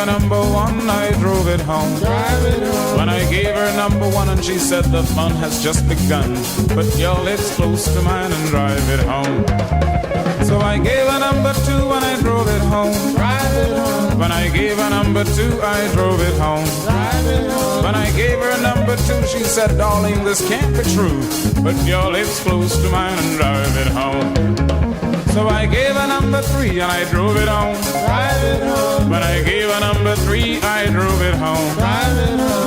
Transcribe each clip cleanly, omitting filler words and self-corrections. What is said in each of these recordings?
her number one, I drove it home. When I gave her number one and she said the fun has just begun, put your lips close to mine and drive it home. So I gave her number two and I drove it home. When I gave her number two, I drove it home. When I gave her number two, she said, darling, this can't be true. Put your lips close to mine and drive it home. So I gave her number three and I drove it home. When I gave her number three, I drove it home.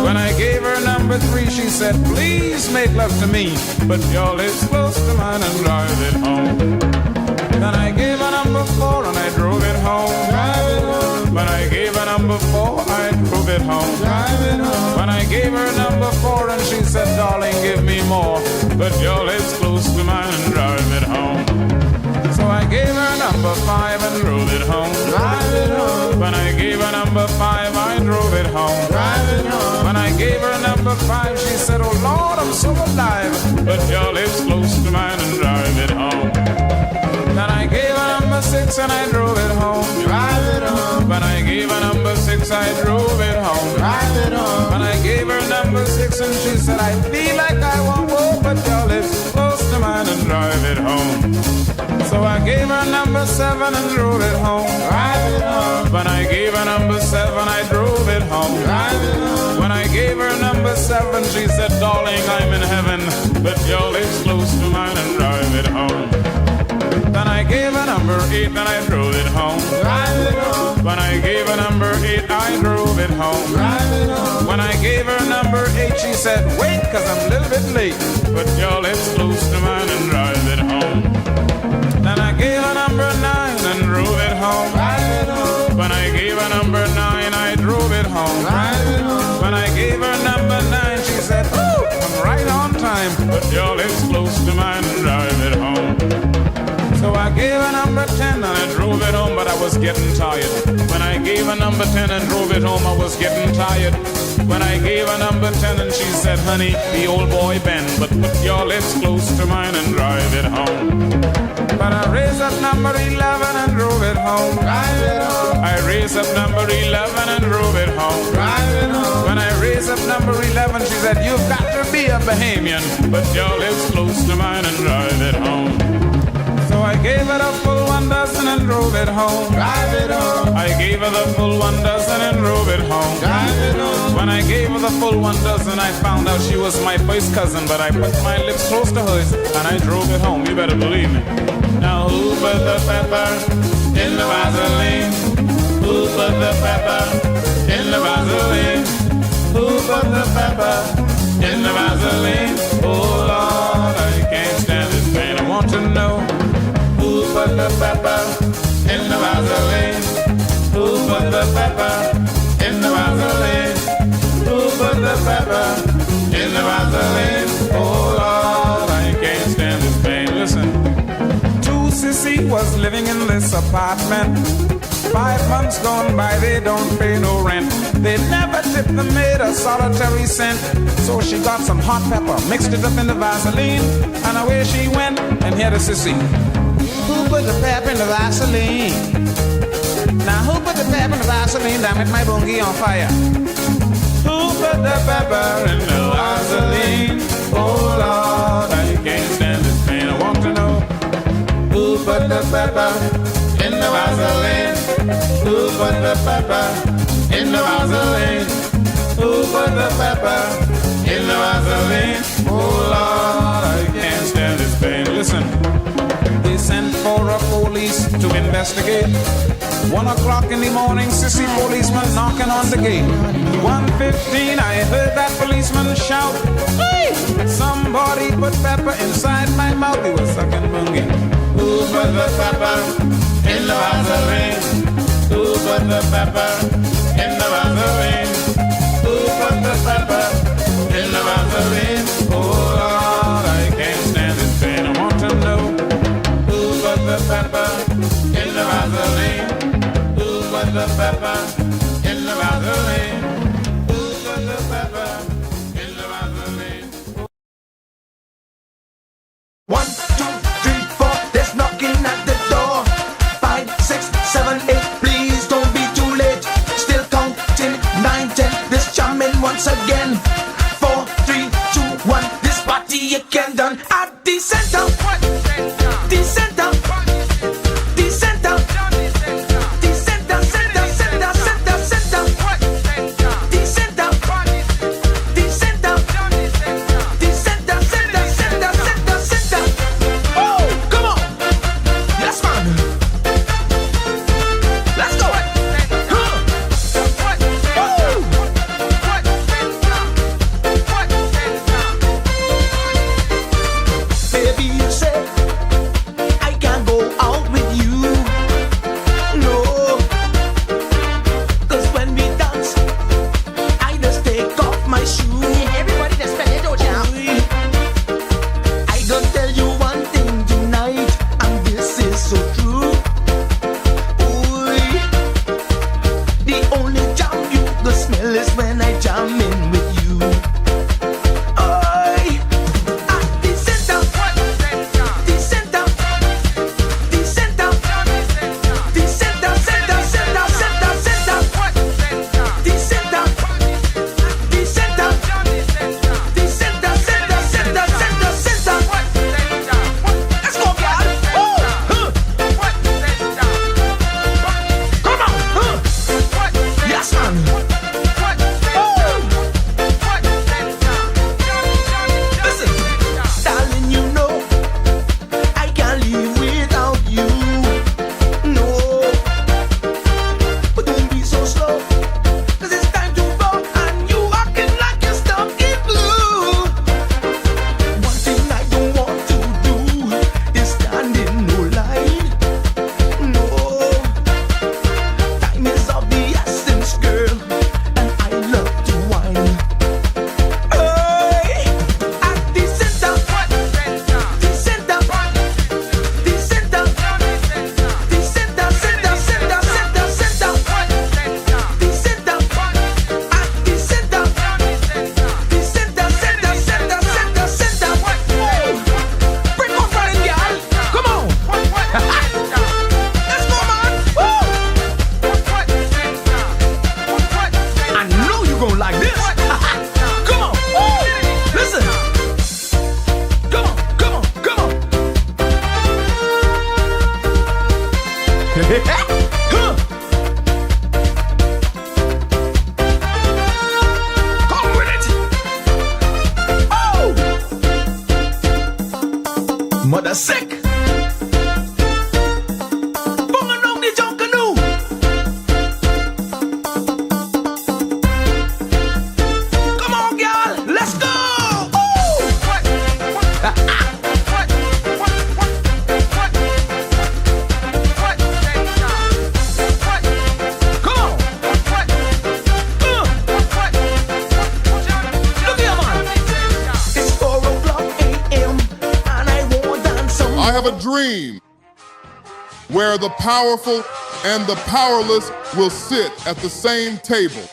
When I gave her number three, she said, please make love to me. Put your lips close to mine and drive it home. Then I gave her number four and I drove it home. When I gave her number four, I drove it home. When I gave her number four and she said, darling, give me more. Put your lips close to mine and drive it home. So I gave her number five and drove it home. When I gave her number five, I drove it home. When I gave her number five, she said, oh Lord, I'm so alive. Put your lips close to mine and drive it home. Then I gave her number six and I drove it home. When I gave her number six, I drove it home. When I gave her number six and she said, I feel like I won't go, but your lips close to mine and drive it home. So I gave her number seven and drove it home. When I gave her number seven, I drove it home. When I gave her number seven, she said, darling, I'm in heaven, but your lips close to mine and drive it home. Then I gave her number eight and I drove it home. When I gave her number eight, I drove it home. When I gave her number eight, she said, wait, cause I'm a little bit late. Put your lips close to mine and drive it home. Then I gave her number nine and drove it home. When I gave her number nine, I drove it home. When I gave her number nine, she said, ooh, I'm right on time. Put your lips close to mine and drive it home. So I gave her number 10 and I drove it home, but I was getting tired. When I gave her number 10 and drove it home, I was getting tired. When I gave her number 10 and she said, honey, the old boy Ben, but put your lips close to mine and drive it home. But I raised up number 11 and drove it home. I raised up number 11 and drove it home. When I raised up number 11, she said, you've got to be a Bahamian, put your lips close to mine and drive it home. So I gave her the full 1 dozen and drove it home. I gave her the full 1 dozen and drove it home. When I gave her the full 1 dozen, I found out she was my first cousin, but I put my lips close to hers and I drove it home. You better believe me. Now who put the pepper in the Vaseline? Who put the pepper in the Vaseline? Who put the pepper in the Vaseline? Oh Lord, I can't stand this pain. I want to know who put the pepper in the Vaseline? Who put the pepper in the Vaseline? Who put the pepper in the Vaseline? Oh Lord, I can't stand this pain. Listen. Sissy was living in this apartment. 5 months gone by, they don't pay no rent. They never tipped the maid a solitary cent. So she got some hot pepper, mixed it up in the Vaseline, and away she went. And here the sissy. Who put the pepper in the Vaseline? Now who put the pepper in the Vaseline? Damn it, my bungie on fire. Who put the pepper in the Vaseline? Oh Lord, I can't stand this pain. I want to know who put the pepper in the Vaseline? Who put the pepper in the Vaseline? Who put the pepper in the Vaseline? Oh Lord, I can't stand this pain. Listen, they sent for a police to investigate. 1 o'clock in the morning, sissy policeman knocking on the gate. 1:15, I heard that policeman shout, hey! Somebody put pepper inside my mouth. He was sucking bungie. Who put the pepper in the Vaseline? Who put the pepper in the Vaseline? Who put the pepper in the Vaseline? Oh Lord, I can't stand this pain. I want to know who put the pepper in the Vaseline? Who put the pepper in the Vaseline? Who put the pepper in the Vaseline? 1, 2, 3, 4, there's knocking at the door. 5, 6, 7, 8, please don't be too late. Still count is when I jam in with you. I at the center, the center, the center, the center, center, center, center, center, the center, the center, the center, center, center, center, center. Let's go, girl. Come on. Yes, man. Listen, darling, you know I can't live without you. No, but don't be so slow, 'cause it's time to go, and you acting like you're stuck in blue. One thing I don't want to do is stand in no line. No, time is of the essence, girl, and I love to whine. Hey, at the center, the center, the center, the center, center, center, center, center, the center, at the center, the center, center, center, center, center. Bring on, running, girl. Come on. Let's go, man. I know you gon' like this. Come on. Listen. Come on, come on, come on. Huh. Come with it. Oh. Mother sick. Bunga nong di jong canoe. Come on, girl. Let's go. Come on. Look here, man. It's 4:00 a.m. and I won't dance some I have a dream where the powerful and the powerless will sit at the same table,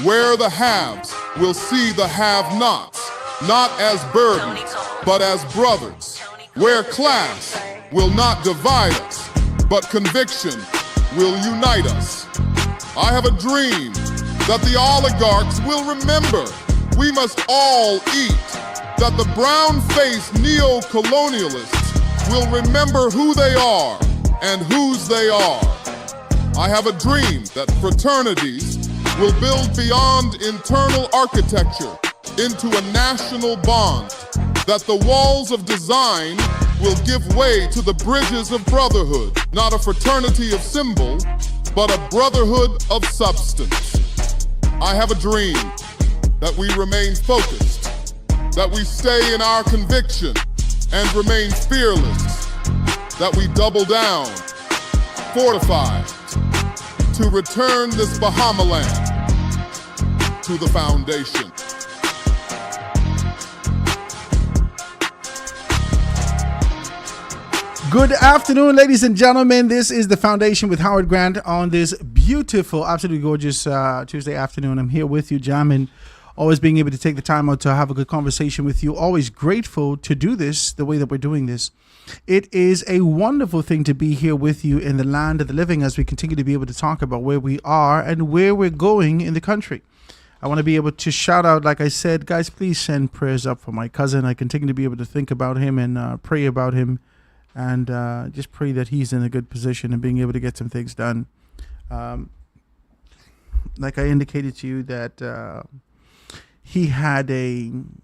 where the haves will see the have-nots, not as burdens, but as brothers, where class will not divide us, but conviction will unite us. I have a dream that the oligarchs will remember we must all eat, that the brown-faced neo-colonialists will remember who they are and whose they are. I have a dream that fraternities will build beyond internal architecture into a national bond, that the walls of design will give way to the bridges of brotherhood, not a fraternity of symbol, but a brotherhood of substance. I have a dream that we remain focused, that we stay in our conviction and remain fearless, that we double down, fortified, to return this Bahama land to the foundation. Good afternoon, ladies and gentlemen. This is The Foundation with Howard Grant on this beautiful, absolutely gorgeous Tuesday afternoon. I'm here with you, jamming, always being able to take the time out to have a good conversation with you. Always grateful to do this the way that we're doing this. It is a wonderful thing to be here with you in the land of the living as we continue to be able to talk about where we are and where we're going in the country. I want to be able to shout out, like I said, guys, please send prayers up for my cousin. I continue to be able to think about him and pray about him. And just pray that he's in a good position and being able to get some things done. Like I indicated to you that he had an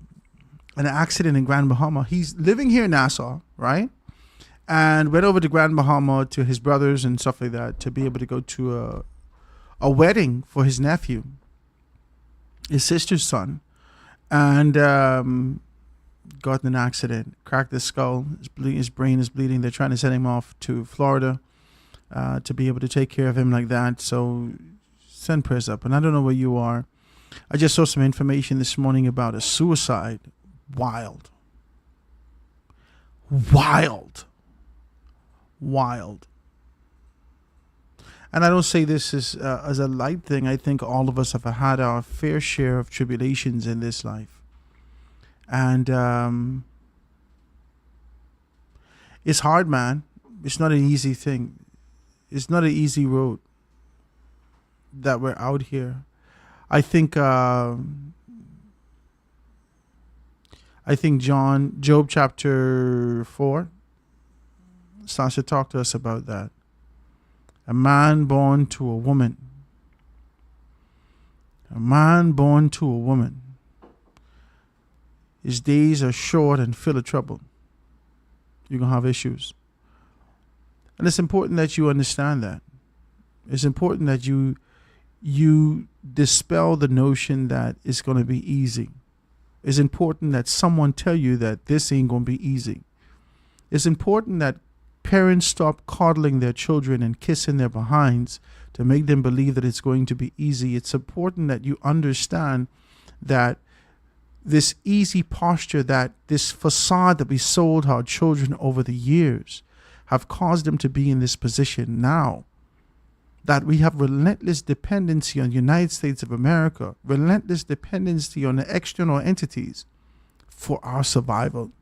accident in Grand Bahama. He's living here in Nassau, right? And went over to Grand Bahama to his brothers and stuff like that to be able to go to a wedding for his nephew, his sister's son. And got in an accident, cracked his skull, his brain is bleeding. They're trying to send him off to Florida to be able to take care of him like that. So send prayers up. And I don't know where you are. I just saw some information this morning about a suicide. Wild. And I don't say this as a light thing. I think all of us have had our fair share of tribulations in this life. And it's hard, man. It's not an easy thing. It's not an easy road that we're out here. I think Job chapter 4 starts to talk to us about that. A man born to a woman. A man born to a woman. His days are short and full of trouble. You're going to have issues. And it's important that you understand that. It's important that you dispel the notion that it's going to be easy. It's important that someone tell you that this ain't going to be easy. It's important that parents stop coddling their children and kissing their behinds to make them believe that it's going to be easy. It's important that you understand that this easy posture, that this facade that we sold our children over the years have caused them to be in this position now. That we have relentless dependency on the United States of America, relentless dependency on the external entities for our survival.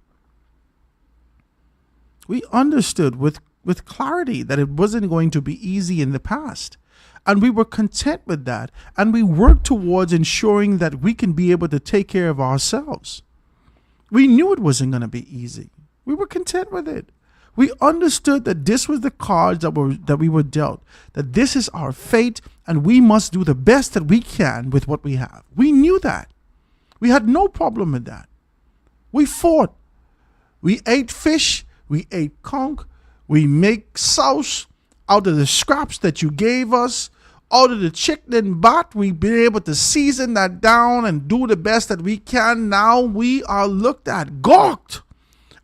We understood with clarity that it wasn't going to be easy in the past. And we were content with that. And we worked towards ensuring that we can be able to take care of ourselves. We knew it wasn't going to be easy. We were content with it. We understood that this was the cards that we were dealt, that this is our fate, and we must do the best that we can with what we have. We knew that. We had no problem with that. We fought. We ate fish. We ate conch. We make sauce out of the scraps that you gave us. Out of the chicken and bat, we've been able to season that down and do the best that we can. Now we are looked at, gawked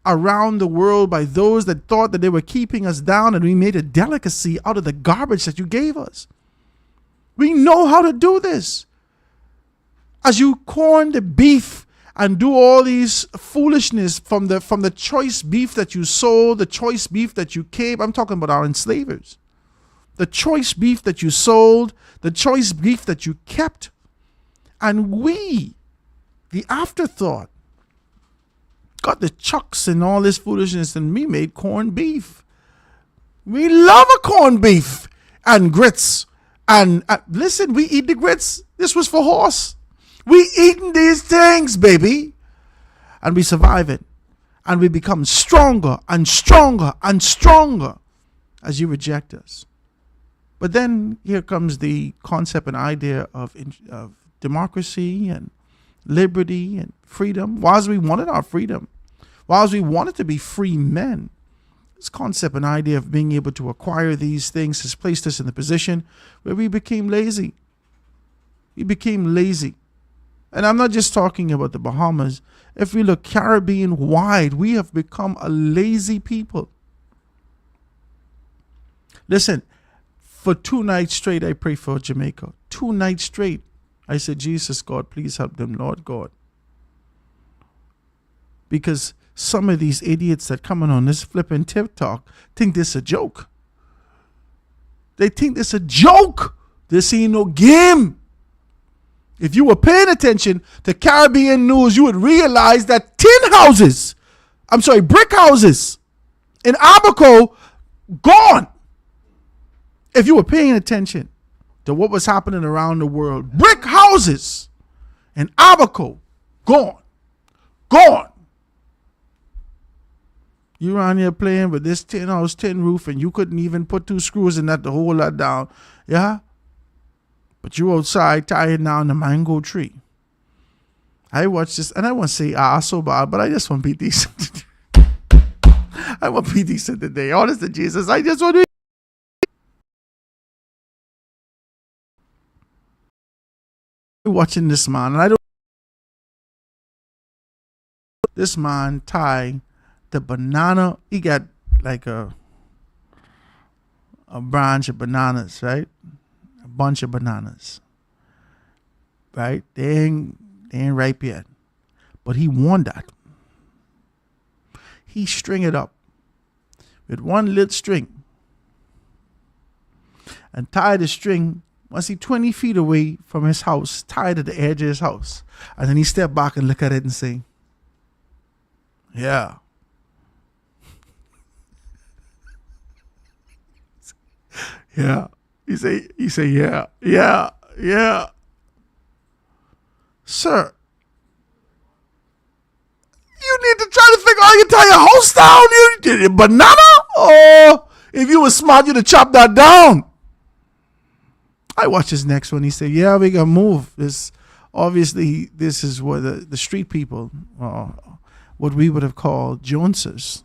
around the world by those that thought that they were keeping us down, and we made a delicacy out of the garbage that you gave us. We know how to do this. As you corn the beef and do all these foolishness from the choice beef that you sold, the choice beef that you gave. I'm talking about our enslavers. The choice beef that you sold, the choice beef that you kept. And we, the afterthought, got the chucks and all this foolishness, and we made corned beef. We love a corned beef and grits. And listen, we eat the grits. This was for horse. We eating these things, baby. And we survive it. And we become stronger and stronger and stronger as you reject us. But then here comes the concept and idea of democracy and liberty and freedom. Whilst we wanted our freedom, whilst we wanted to be free men, this concept and idea of being able to acquire these things has placed us in the position where we became lazy. We became lazy. And I'm not just talking about the Bahamas. If we look Caribbean wide, we have become a lazy people. Listen, for 2 nights straight, I prayed for Jamaica. 2 nights straight. I said, Jesus, God, please help them, Lord God. Because some of these idiots that coming on this flipping TikTok think this a joke. They think this a joke. This ain't no game. If you were paying attention to Caribbean news, you would realize that brick houses in Abaco gone. If you were paying attention to what was happening around the world, brick houses in Abaco gone. You around here playing with this tin house, tin roof, and you couldn't even put 2 screws in that to hold that down. Yeah? But you outside tying down the mango tree. I watched this, and I want to say so bad, but I just want to be decent. I want to be decent today. Honest to Jesus, I just want to be watching this man, and this man tie the banana. He got like a branch of bananas, right? A bunch of bananas, right? They ain't ripe yet, but he won that. He string it up with one little string, and tied the string, was he 20 feet away from his house, tied at the edge of his house. And then he stepped back and looked at it and say, yeah. Yeah. He say, yeah. Sir, you need to try to figure out you tie your house down. You did a banana? Or if you were smart, you'd have chopped that down. I watched his next one. He said, yeah, we gotta move. This obviously this is what the street people, what we would have called Joneses.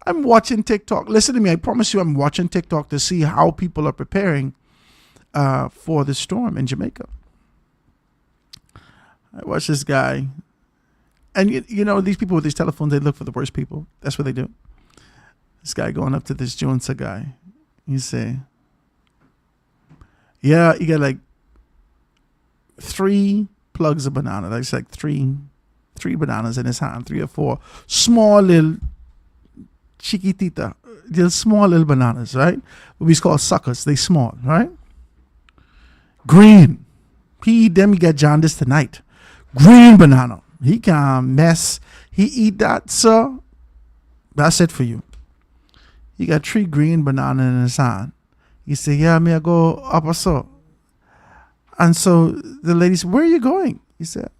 I'm watching TikTok. Listen to me. I promise you I'm watching TikTok to see how people are preparing for the storm in Jamaica. I watch this guy. And you know, these people with these telephones, they look for the worst people. That's what they do. This guy going up to this Jonesa guy. He say, yeah, you got like 3 plugs of banana. That's like three bananas in his hand, 3 or 4 small little chiquitita, small little bananas, right? What we call suckers. They small, right? Green. He eat them, he got jaundice tonight. Green banana. He can't mess. He eat that, sir. That's it for you. He got 3 green banana in his hand. He said, yeah, me I go up or so. And so the lady said, where are you going? He said,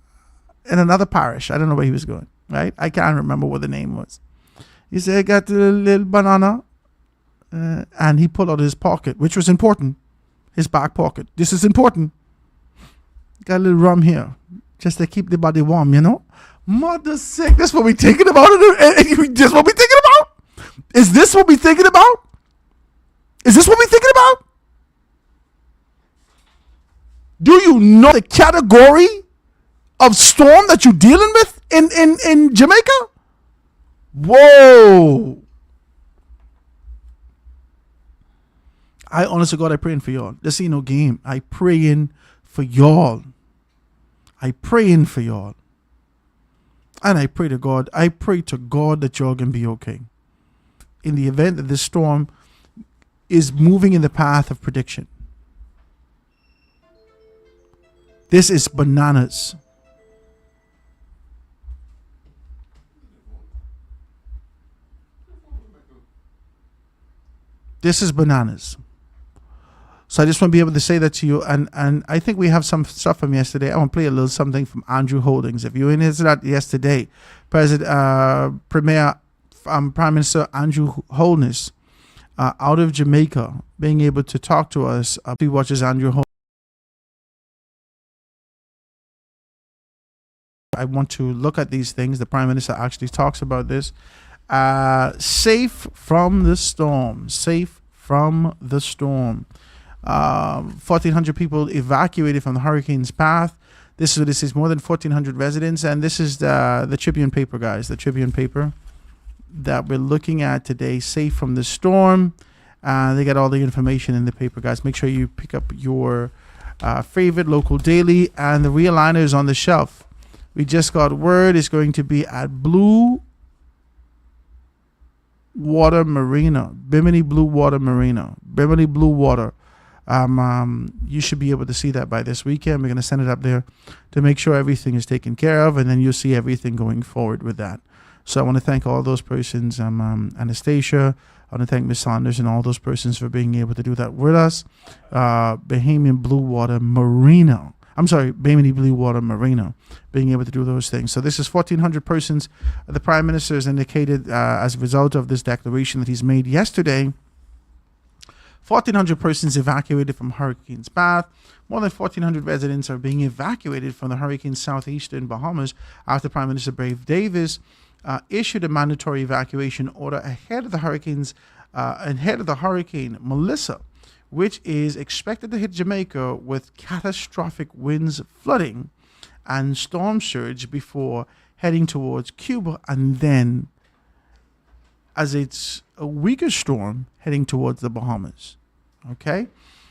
in another parish. I don't know where he was going, right? I can't remember what the name was. He said, I got the little banana. And he pulled out his pocket, which was important. His back pocket. This is important. Got a little rum here. Just to keep the body warm, you know? Mother sick. That's what we thinking about. This what we thinking about? Is this what we thinking about? Is this what we thinking about? Do you know the category of storm that you're dealing with in Jamaica? Whoa. I honestly, God, I praying for y'all. This ain't no game. I praying for y'all. I praying for y'all. And I pray to God that y'all can be okay. In the event that this storm is moving in the path of prediction. This is bananas. This is bananas. So I just want to be able to say that to you. And I think we have some stuff from yesterday. I want to play a little something from Andrew Holdings. If you were in that yesterday, Prime Minister Andrew Holness out of Jamaica being able to talk to us. He watches Andrew Holness. I want to look at these things. The Prime Minister actually talks about this. Safe from the storm. Safe from the storm. 1,400 people evacuated from the hurricane's path. This is what this is. More than 1,400 residents. And this is the Tribune paper, guys. The Tribune paper that we're looking at today. Safe from the storm. They got all the information in the paper, guys. Make sure you pick up your favorite local daily. And the realigner is on the shelf. We just got word it's going to be at Blue Water Marina. Bimini Blue Water Marina. Bimini Blue Water. You should be able to see that by this weekend. We're going to send it up there to make sure everything is taken care of, and then you'll see everything going forward with that. So I want to thank all those persons, Anastasia. I want to thank Ms. Saunders and all those persons for being able to do that with us. Bahamian Blue Water Marina. Bimini Blue Water Marina, being able to do those things. So this is 1,400 persons. The Prime Minister has indicated as a result of this declaration that he's made yesterday, 1,400 persons evacuated from hurricane's path. More than 1,400 residents are being evacuated from the hurricane's southeastern Bahamas after Prime Minister Brave Davis issued a mandatory evacuation order ahead of the hurricane Melissa, which is expected to hit Jamaica with catastrophic winds, flooding, and storm surge before heading towards Cuba, and then, as it's a weaker storm, heading towards the Bahamas. Okay?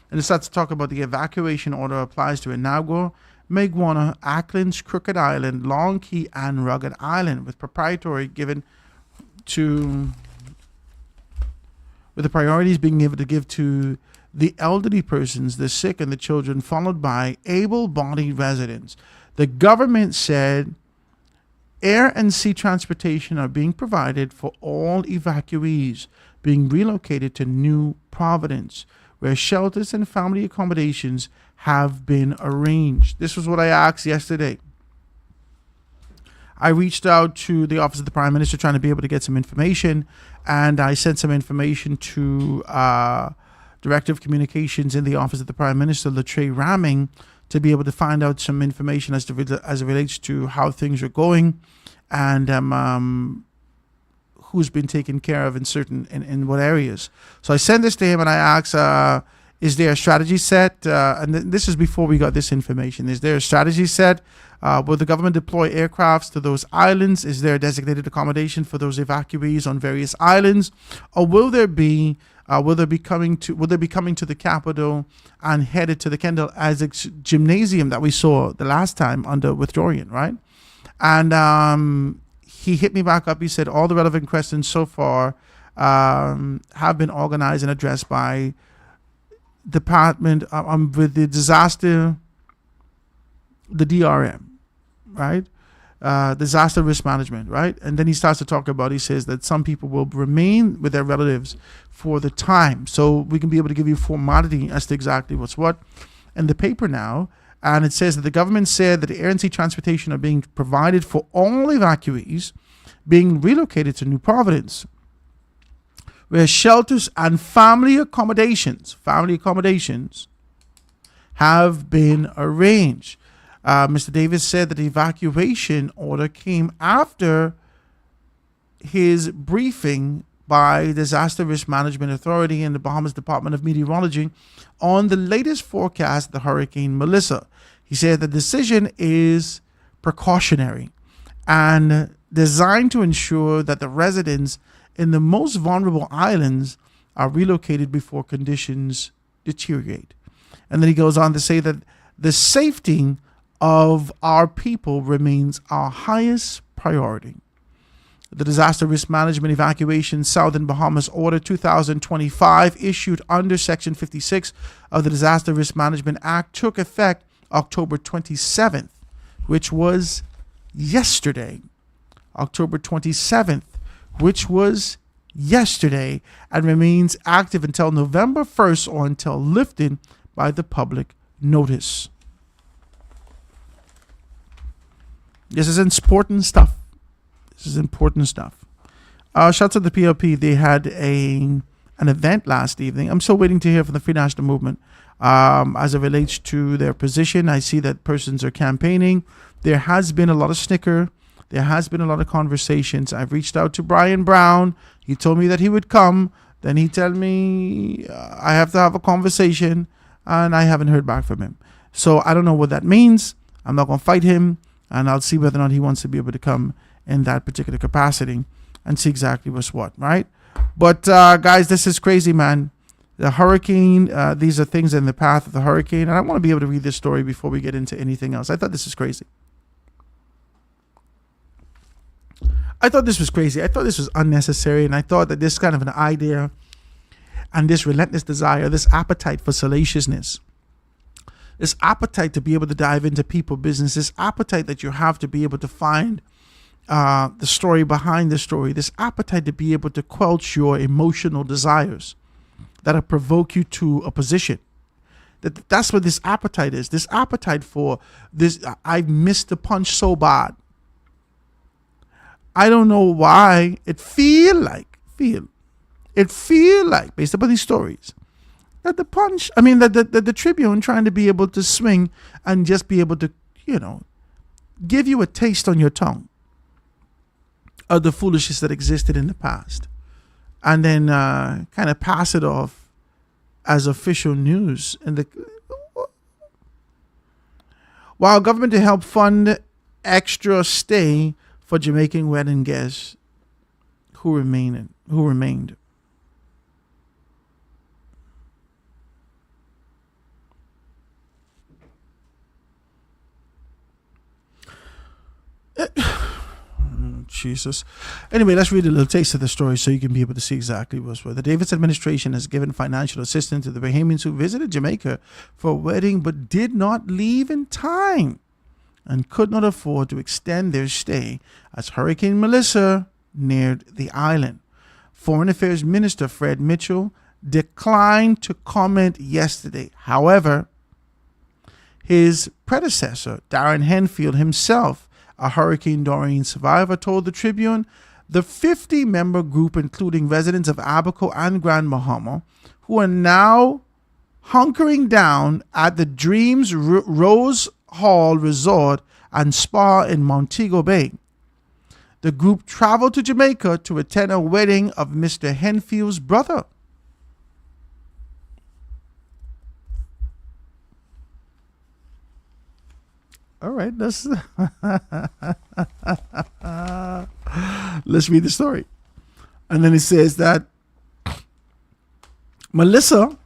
And it starts to talk about the evacuation order applies to Inagua, Maguana, Acklands, Crooked Island, Long Key, and Rugged Island, with the priorities being able to give to the elderly persons, the sick, and the children, followed by able-bodied residents. The government said air and sea transportation are being provided for all evacuees being relocated to New Providence, where shelters and family accommodations have been arranged. This was what I asked yesterday. I reached out to the Office of the Prime Minister trying to be able to get some information, and I sent some information to Director of Communications in the Office of the Prime Minister, Latre Ramming, to be able to find out some information as it relates to how things are going and who's been taken care of in what areas. So I sent this to him and I asked, is there a strategy set? And this is before we got this information. Is there a strategy set? Will the government deploy aircrafts to those islands? Is there a designated accommodation for those evacuees on various islands? Or will they be coming to the capital and headed to the Kendall Isaacs Gymnasium that we saw the last time under withdrawal, right? And he hit me back up. He said all the relevant questions so far have been organized and addressed by department with the disaster, the DRM, right? Disaster risk management, right? And then he starts to talk about, he says that some people will remain with their relatives for the time. So we can be able to give you formality as to exactly what's what in the paper now. And it says that the government said that the air and sea transportation are being provided for all evacuees being relocated to New Providence, where shelters and family accommodations have been arranged. Mr. Davis said that the evacuation order came after his briefing by Disaster Risk Management Authority and the Bahamas Department of Meteorology on the latest forecast of the Hurricane Melissa. He said the decision is precautionary and designed to ensure that the residents in the most vulnerable islands are relocated before conditions deteriorate. And then he goes on to say that the safety of our people remains our highest priority. The Disaster Risk Management Evacuation Southern Bahamas Order 2025, issued under Section 56 of the Disaster Risk Management Act, took effect October 27th, which was yesterday. October 27th, which was yesterday, and remains active until November 1st or until lifted by the public notice. This is important stuff. Shout out to the PLP. They had an event last evening. I'm still waiting to hear from the Free National Movement as it relates to their position. I see that persons are campaigning. There has been a lot of snicker. There has been a lot of conversations. I've reached out to Brian Brown. He told me that he would come. Then he told me I have to have a conversation, and I haven't heard back from him. So I don't know what that means. I'm not going to fight him, and I'll see whether or not he wants to be able to come in that particular capacity and see exactly what's what, right? But guys, this is crazy, man. The hurricane, these are things in the path of the hurricane, and I want to be able to read this story before we get into anything else. I thought this is crazy. I thought this was crazy. I thought this was unnecessary, and I thought that this kind of an idea and this relentless desire, this appetite for salaciousness, this appetite to be able to dive into people business, this appetite that you have to be able to find the story behind the story, this appetite to be able to quench your emotional desires that provoke you to a position. That's what this appetite is. This appetite for this, I missed the punch so bad. I don't know why it feel like, based upon these stories, that the Tribune trying to be able to swing and just be able to, give you a taste on your tongue of the foolishness that existed in the past, and then kind of pass it off as official news. And while government to help fund extra stay for Jamaican wedding guests who remained. Jesus. Anyway, let's read a little taste of the story so you can be able to see exactly what's what. The Davis administration has given financial assistance to the Bahamians who visited Jamaica for a wedding but did not leave in time and could not afford to extend their stay as Hurricane Melissa neared the island. Foreign Affairs Minister Fred Mitchell declined to comment yesterday. However, his predecessor, Darren Henfield himself, a Hurricane Dorian survivor, told the Tribune the 50-member group, including residents of Abaco and Grand Bahama, who are now hunkering down at the Dreams Rose Hall Resort and Spa in Montego Bay. The group traveled to Jamaica to attend a wedding of Mr. Henfield's brother. All right, let's read the story. And then it says that Melissa,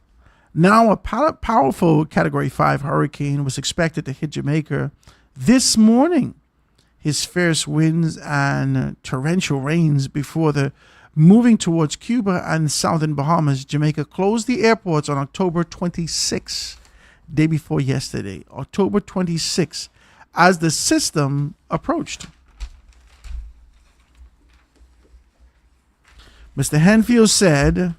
now a powerful Category 5 hurricane, was expected to hit Jamaica this morning. His fierce winds and torrential rains before the moving towards Cuba and southern Bahamas. Jamaica closed the airports on October 26, day before yesterday, October 26, as the system approached. Mr. Henfield said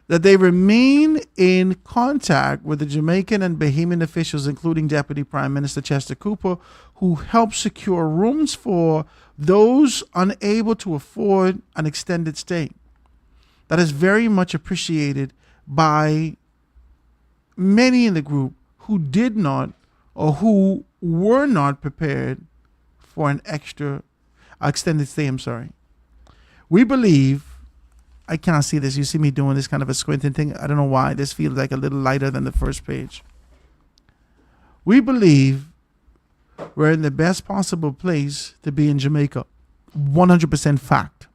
that they remain in contact with the Jamaican and Bahamian officials, including Deputy Prime Minister Chester Cooper, who helped secure rooms for those unable to afford an extended stay. That is very much appreciated by many in the group who did not or who were not prepared for an extended stay. We believe, I can't see this. You see me doing this kind of a squinting thing. I don't know why. This feels like a little lighter than the first page. We believe we're in the best possible place to be in Jamaica. 100% fact.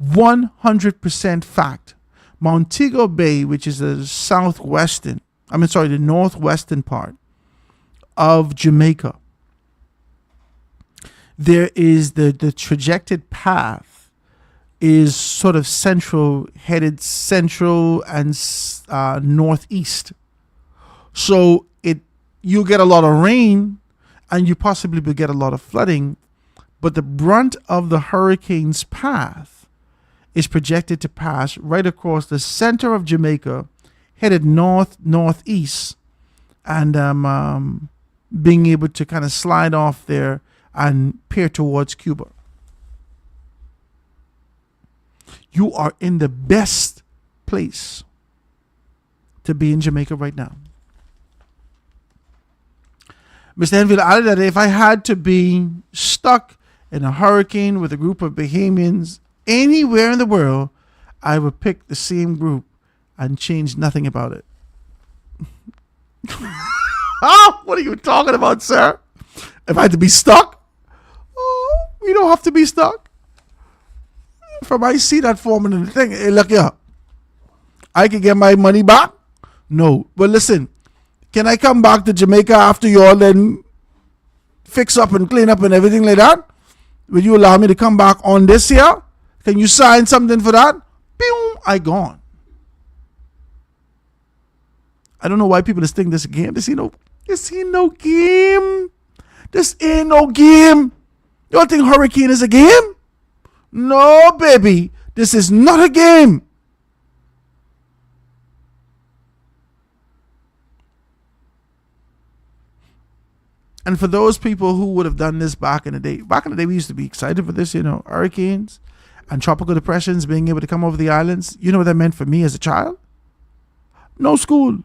100% fact. Montego Bay, which is the the northwestern part of Jamaica, there is the trajected path is sort of headed central and northeast. So you get a lot of rain and you possibly will get a lot of flooding, but the brunt of the hurricane's path is projected to pass right across the center of Jamaica, headed northeast, and being able to kind of slide off there and peer towards Cuba. You are in the best place to be in Jamaica right now. Mr. Henfield added that if I had to be stuck in a hurricane with a group of Bahamians anywhere in the world, I would pick the same group and change nothing about it. What are you talking about, sir? If I had to be stuck? Oh, we don't have to be stuck. From I see that foreman in the thing, hey, look here. I can get my money back? No. But listen, can I come back to Jamaica after you all then fix up and clean up and everything like that? Will you allow me to come back on this here? Can you sign something for that? Boom, I gone. I don't know why people just think this is a game. This ain't no game. This ain't no game. You don't think hurricane is a game? No, baby. This is not a game. And for those people who would have done this back in the day, we used to be excited for this, hurricanes and tropical depressions being able to come over the islands. You know what that meant for me as a child? No school.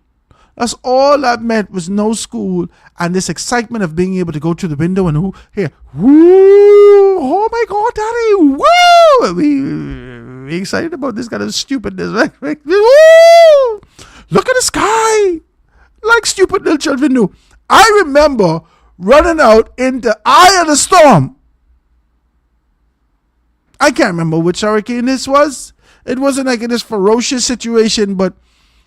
That's all that meant, was no school and this excitement of being able to go to the window and woo, oh my God, Daddy, woo! We excited about this kind of stupidness, right? Woo! Look at the sky, like stupid little children do. I remember running out in the eye of the storm. I can't remember which hurricane this was. It wasn't like in this ferocious situation, but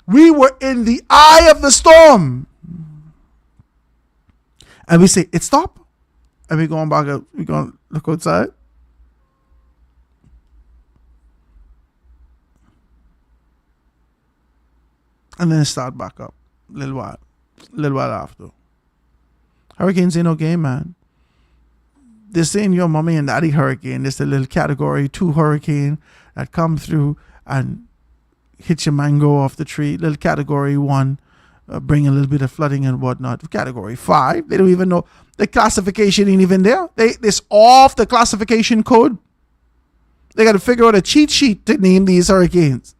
we were in the eye of the storm. And we say, it stopped. And we going back up. We going to look outside. And then it start back up. A little while after. Hurricanes ain't no game, man. This ain't your mommy and daddy hurricane. This is a little category 2 hurricane that come through and hit your mango off the tree. Little category 1, bring a little bit of flooding and whatnot. Category 5, they don't even know. The classification ain't even there. This off the classification code. They got to figure out a cheat sheet to name these hurricanes.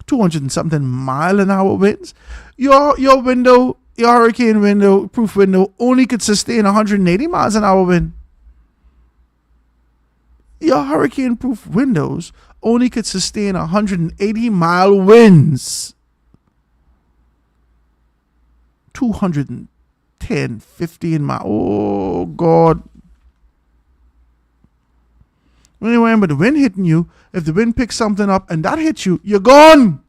200 and something mile-an-hour winds. Your window, your hurricane window, proof window, only could sustain 180 miles an hour wind. Your hurricane-proof windows only could sustain 180-mile winds. 210, 15 miles. Oh, God. Anyway, but the wind hitting you, if the wind picks something up and that hits you, you're gone.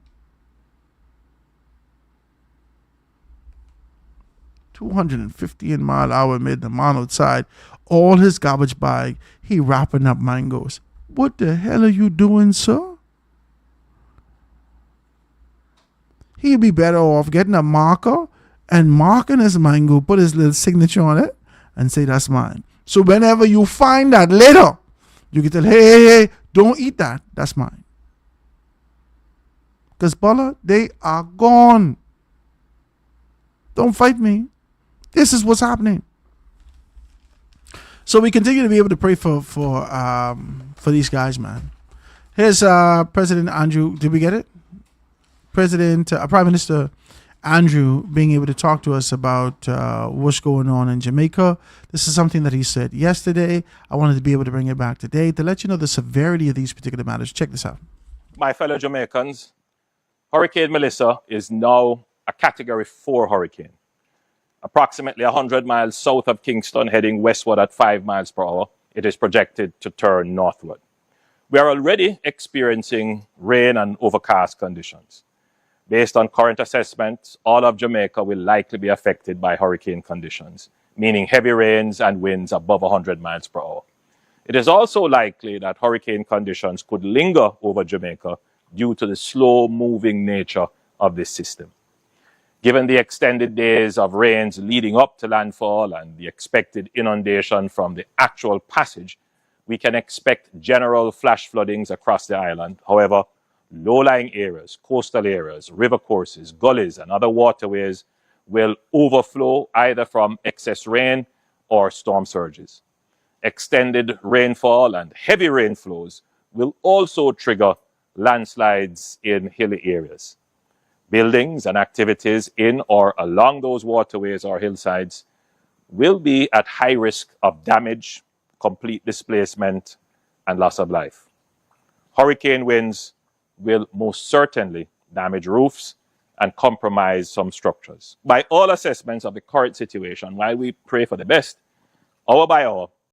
215-mile-an-hour made the man outside. All his garbage bag, he wrapping up mangoes. What the hell are you doing, sir? He'd be better off getting a marker and marking his mango, put his little signature on it, and say, that's mine. So whenever you find that later, you can tell, hey, don't eat that. That's mine. Because, Bala, they are gone. Don't fight me. This is what's happening. So we continue to be able to pray for these guys, man. Here's President Andrew. Did we get it? Prime Minister Andrew being able to talk to us about what's going on in Jamaica. This is something that he said yesterday. I wanted to be able to bring it back today to let you know the severity of these particular matters. Check this out. My fellow Jamaicans, Hurricane Melissa is now a Category 4 hurricane. Approximately 100 miles south of Kingston, heading westward at 5 miles per hour, it is projected to turn northward. We are already experiencing rain and overcast conditions. Based on current assessments, all of Jamaica will likely be affected by hurricane conditions, meaning heavy rains and winds above 100 miles per hour. It is also likely that hurricane conditions could linger over Jamaica due to the slow-moving nature of this system. Given the extended days of rains leading up to landfall and the expected inundation from the actual passage, we can expect general flash floodings across the island. However, low-lying areas, coastal areas, river courses, gullies, and other waterways will overflow either from excess rain or storm surges. Extended rainfall and heavy rainflows will also trigger landslides in hilly areas. Buildings and activities in or along those waterways or hillsides will be at high risk of damage, complete displacement, and loss of life. Hurricane winds will most certainly damage roofs and compromise some structures. By all assessments of the current situation, while we pray for the best, hour by hour,